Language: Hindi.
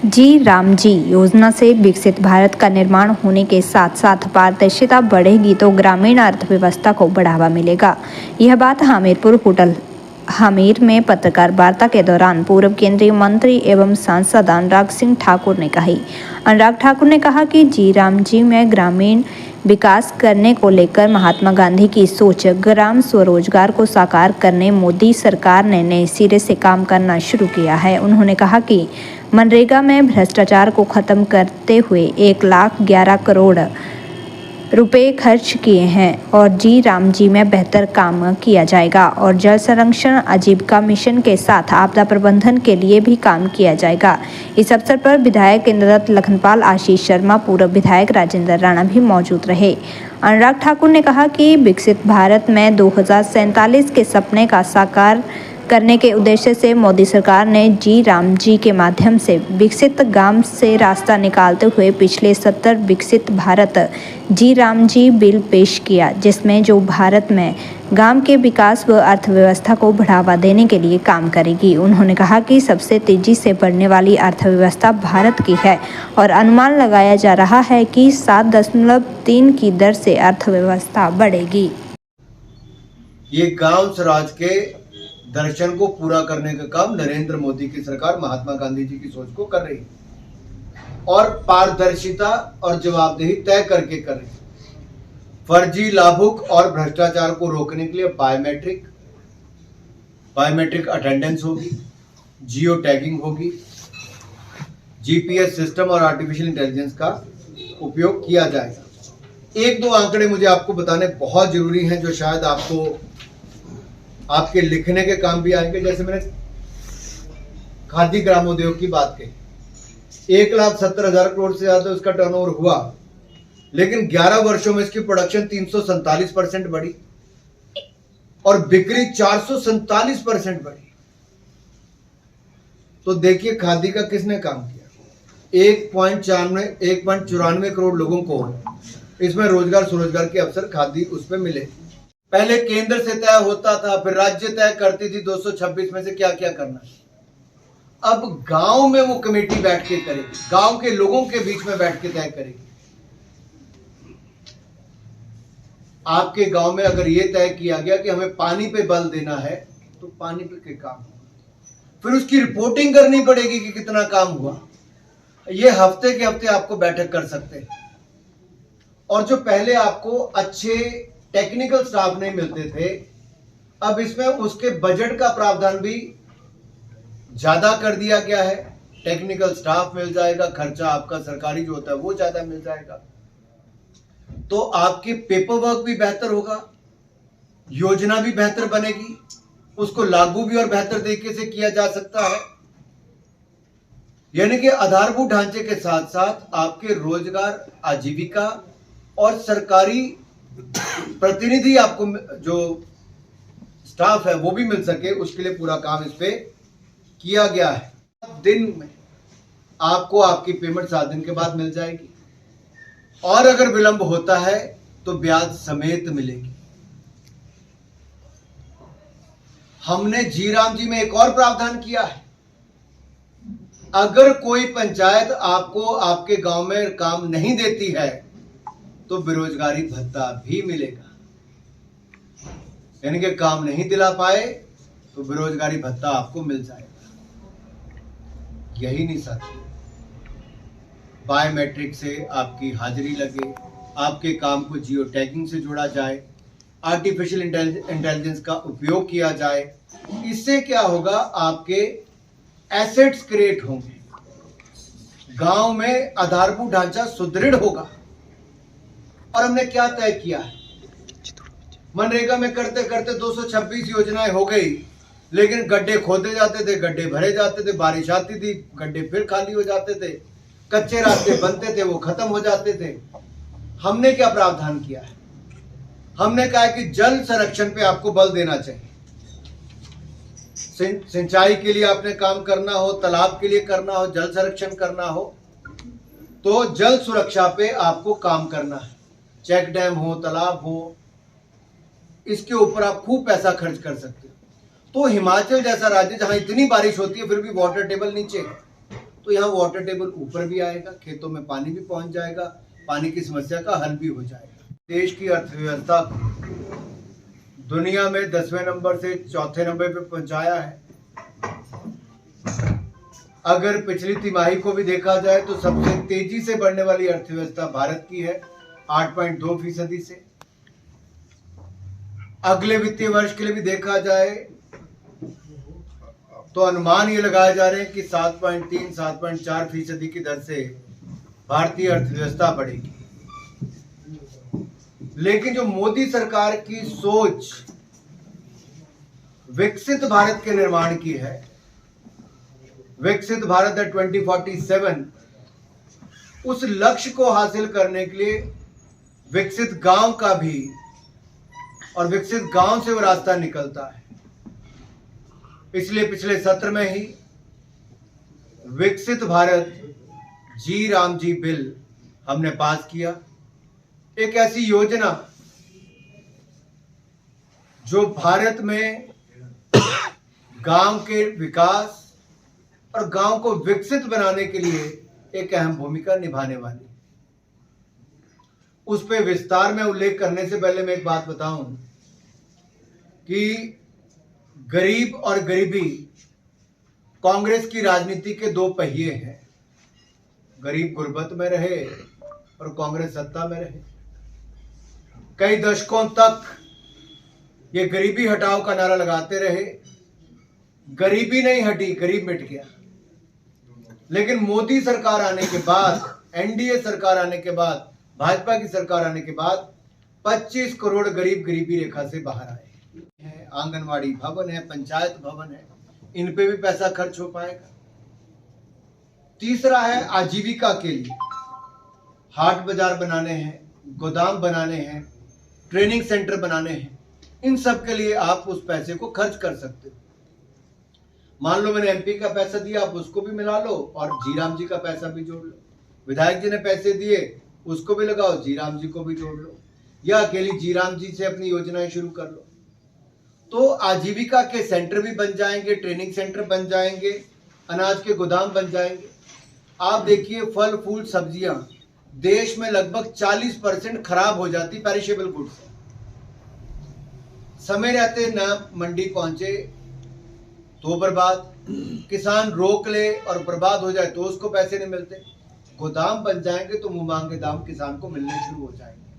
जी राम जी योजना से विकसित भारत का निर्माण होने के साथ साथ पारदर्शिता बढ़ेगी तो ग्रामीण अर्थव्यवस्था को बढ़ावा मिलेगा। यह बात हमीरपुर होटल हमीर में पत्रकार वार्ता के दौरान पूर्व केंद्रीय मंत्री एवं सांसद अनुराग सिंह ठाकुर ने कही। अनुराग ठाकुर ने कहा कि जी राम जी में ग्रामीण विकास करने को लेकर महात्मा गांधी की सोच, ग्राम स्वरोजगार को साकार करने मोदी सरकार ने नए सिरे से काम करना शुरू किया है। उन्होंने कहा कि मनरेगा में भ्रष्टाचार को खत्म करते हुए 1,11,00,000 करोड़ रुपए खर्च किए हैं और जी राम जी में बेहतर काम किया जाएगा और जल संरक्षण आजीविका मिशन के साथ आपदा प्रबंधन के लिए भी काम किया जाएगा। इस अवसर पर विधायक इंद्रदत्त लखनपाल, आशीष शर्मा, पूर्व विधायक राजेंद्र राणा भी मौजूद रहे। अनुराग ठाकुर ने कहा कि विकसित भारत में 2047 के सपने का साकार करने के उद्देश्य से मोदी सरकार ने जी राम जी के माध्यम से विकसित गांव से रास्ता निकालते हुए पिछले 70 विकसित भारत जी राम जी बिल पेश किया, जिसमें जो भारत में गांव के विकास व अर्थव्यवस्था को बढ़ावा देने के लिए काम करेगी। उन्होंने कहा कि सबसे तेजी से बढ़ने वाली अर्थव्यवस्था भारत की है और अनुमान लगाया जा रहा है कि 7.3 की दर से अर्थव्यवस्था बढ़ेगी। ये गांव स्वराज के दर्शन को पूरा करने का काम नरेंद्र मोदी की सरकार महात्मा गांधी जी की सोच को कर रही है और पारदर्शिता और जवाबदेही तय करके कर रही है। फर्जी लाभुक और भ्रष्टाचार को रोकने के लिए बायोमेट्रिक अटेंडेंस होगी, जियो टैगिंग होगी, जीपीएस सिस्टम और आर्टिफिशियल इंटेलिजेंस का उपयोग किया जाएगा। एक दो आंकड़े मुझे आपको बताने बहुत जरूरी हैं जो शायद आपके लिखने के काम भी आएंगे। जैसे मैंने खादी ग्रामोद्योग की बात कही, 1,70,000 करोड़ से ज्यादा उसका टर्नओवर हुआ, लेकिन 11 वर्षों में इसकी प्रोडक्शन 347% बढ़ी और बिक्री 447% बढ़ी। तो देखिए खादी का किसने काम किया। 1.94 करोड़ लोगों को इसमें रोजगार स्वरोजगार के अवसर खादी उसमें मिले। पहले केंद्र से तय होता था, फिर राज्य तय करती थी 226 में से क्या क्या करना है। अब गांव में वो कमेटी बैठ के करेगी, गांव के लोगों के बीच में बैठ के तय करेगी। आपके गांव में अगर ये तय किया गया कि हमें पानी पे बल देना है तो पानी पे के काम होगा, फिर उसकी रिपोर्टिंग करनी पड़ेगी कि कितना काम हुआ। ये हफ्ते के हफ्ते आपको बैठक कर सकते हैं। और जो पहले आपको अच्छे टेक्निकल स्टाफ नहीं मिलते थे, अब इसमें उसके बजट का प्रावधान भी ज्यादा कर दिया गया है। टेक्निकल स्टाफ मिल जाएगा, खर्चा आपका सरकारी जो होता है वो ज्यादा मिल जाएगा, तो आपकी पेपर वर्क भी बेहतर होगा, योजना भी बेहतर बनेगी, उसको लागू भी और बेहतर तरीके से किया जा सकता है। यानी कि आधारभूत ढांचे के साथ साथ आपके रोजगार, आजीविका और सरकारी प्रतिनिधि, आपको जो स्टाफ है वो भी मिल सके, उसके लिए पूरा काम इस पे किया गया है। दिन में आपको आपकी पेमेंट 7 दिन के बाद मिल जाएगी और अगर विलंब होता है तो ब्याज समेत मिलेगी। हमने जी राम जी में एक और प्रावधान किया है, अगर कोई पंचायत आपको आपके गांव में काम नहीं देती है तो बेरोजगारी भत्ता भी मिलेगा। यानी कि काम नहीं दिला पाए तो बेरोजगारी भत्ता आपको मिल जाएगा। यही नहीं साथी, बायोमेट्रिक से आपकी हाजिरी लगे, आपके काम को जियो टैगिंग से जोड़ा जाए, आर्टिफिशियल इंटेलिजेंस का उपयोग किया जाए। इससे क्या होगा, आपके एसेट्स क्रिएट होंगे, गांव में आधारभूत ढांचा सुदृढ़ होगा। और हमने क्या तय किया है, मनरेगा में करते करते 226 योजनाएं हो गई, लेकिन गड्ढे खोदे जाते थे, गड्ढे भरे जाते थे, बारिश आती थी, गड्ढे फिर खाली हो जाते थे, कच्चे रास्ते बनते थे, वो खत्म हो जाते थे। हमने क्या प्रावधान किया है, हमने कहा कि जल संरक्षण पे आपको बल देना चाहिए। सिंचाई के लिए आपने काम करना हो, तालाब के लिए करना हो, जल संरक्षण करना हो, तो जल सुरक्षा पे आपको काम करना है। चेक डैम हो, तालाब हो, इसके ऊपर आप खूब पैसा खर्च कर सकते हो। तो हिमाचल जैसा राज्य जहां इतनी बारिश होती है फिर भी वाटर टेबल नीचे है, तो यहाँ वाटर टेबल ऊपर भी आएगा, खेतों में पानी भी पहुंच जाएगा, पानी की समस्या का हल भी हो जाएगा। देश की अर्थव्यवस्था को दुनिया में 10वें नंबर से 4थे नंबर पे पहुंचाया है। अगर पिछली तिमाही को भी देखा जाए तो सबसे तेजी से बढ़ने वाली अर्थव्यवस्था भारत की है, 8.2% से। अगले वित्तीय वर्ष के लिए भी देखा जाए तो अनुमान ये लगाए जा रहे हैं कि 7.3-7.4% की दर से भारतीय अर्थव्यवस्था बढ़ेगी। लेकिन जो मोदी सरकार की सोच विकसित भारत के निर्माण की है, विकसित भारत 2047, उस लक्ष्य को हासिल करने के लिए विकसित गांव का भी और विकसित गांव से वो रास्ता निकलता है। इसलिए पिछले सत्र में ही विकसित भारत जी राम जी बिल हमने पास किया। एक ऐसी योजना जो भारत में गांव के विकास और गांव को विकसित बनाने के लिए एक अहम भूमिका निभाने वाली। उस पे विस्तार में उल्लेख करने से पहले मैं एक बात बताऊं कि गरीब और गरीबी कांग्रेस की राजनीति के दो पहिए हैं। गरीब गुर्बत में रहे और कांग्रेस सत्ता में रहे। कई दशकों तक ये गरीबी हटाओ का नारा लगाते रहे, गरीबी नहीं हटी, गरीब मिट गया। लेकिन मोदी सरकार आने के बाद, एनडीए सरकार आने के बाद, भाजपा की सरकार आने के बाद 25 करोड़ गरीब गरीबी रेखा से बाहर आए हैं। आंगनवाड़ी भवन है, पंचायत भवन है, इन पे भी पैसा खर्च हो पाएगा। तीसरा है आजीविका के लिए, हाट बाजार बनाने हैं, गोदाम बनाने हैं, ट्रेनिंग सेंटर बनाने हैं। इन सब के लिए आप उस पैसे को खर्च कर सकते हो। मान लो मैंने एमपी का पैसा दिया, आप उसको भी मिला लो और जीराम जी का पैसा भी जोड़ लो। विधायक जी ने पैसे दिए, उसको भी लगाओ, जीराम जी को भी जोड़ लो, या अकेली जीराम जी से अपनी योजनाएं शुरू कर लो। तो आजीविका के सेंटर भी बन जाएंगे, ट्रेनिंग सेंटर बन जाएंगे, अनाज के गोदाम बन जाएंगे। आप देखिए फल फूल सब्जियां देश में लगभग 40% खराब हो जाती पेरिशेबल गुड्स। समय रहते ना मंडी पहुंचे तो बर्बाद, किसान रोक ले और बर्बाद हो जाए तो उसको पैसे नहीं मिलते। गोदाम बन जाएंगे तो मुंह मांगे दाम किसान को मिलने शुरू हो जाएंगे।